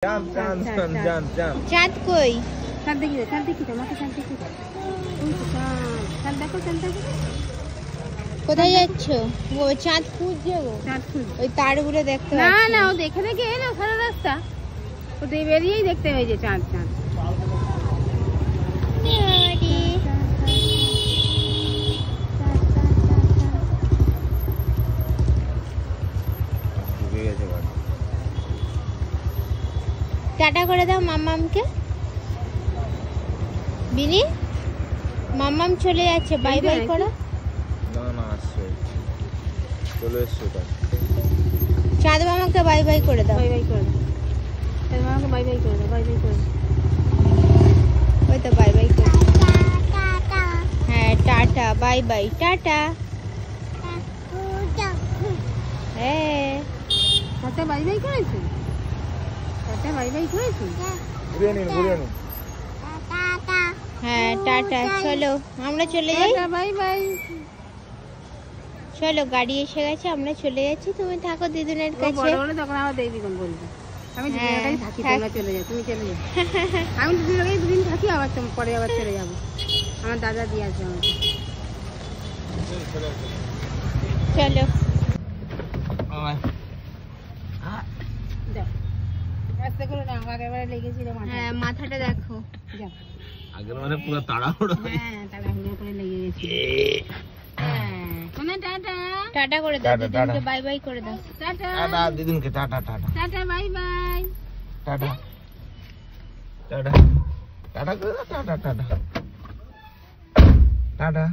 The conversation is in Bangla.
চাঁদ কই? চাঁদ দেখি তো মাথা চাঁদ দেখি। চাঁদ দেখো, চাঁদ দেখো। কোথায় যাচ্ছ? ও চাঁদ খুঁজছে গো। চাঁদ খুঁজছে ওই তারগুলো দেখতে। না না, ও দেখে দেখে এলো সারা রাস্তা। ও বেরিয়েই দেখতে হয়েছে চাঁদ। চাঁদ টাটা করে দাও মাম্মামকে। বিনি, মাম্মাম চলে যাচ্ছে, বাই বাই করো। না না, আসছে, চলে এসছে। চাঁদ মামাকে বাই বাই করে দাও। বাই বাই করে দাও। চাঁদ মামাকে বাই বাই করে দাও। বাই বাই করে দাও। ওই তো বাই বাই করে। হ্যাঁ, টাটা, বাই বাই, টাটা। হ্যাঁ, টাটা বাই বাই করেছে। টাটা বাই বাই করেছে। হ্যাঁ, টাটা। চলো আমরা চলে যাই। Bye bye. চলো, গাড়ি এসে গেছে, আমরা চলে যাচ্ছি। তুমি থাকো দিদুনের কাছে। তখন আমার দেখবি কোন বলবি। আমি দিদিনের থাকি, তোমরা চলে যাও। তুমি চলে যাও। আমি দিদিনের দুদিন থাকি, আবার পরে আবার চলে যাবো। আমার দাদা দিয়ে আসবে আমাকে। চলো। হ্যাঁ, মাথাটা দেখো। আগের মানে পুরো তাড়াহুড়ো। হ্যাঁ, তাড়াহুড়ো করে লেগে গেছে। টাটা টাটা করে দাও। দিদিনকে বাই বাই করে দাও। টাটা টাটা দিদিনকে। Tata tata tata bye bye. Tata tata tata করে দাও। Tata tata tata.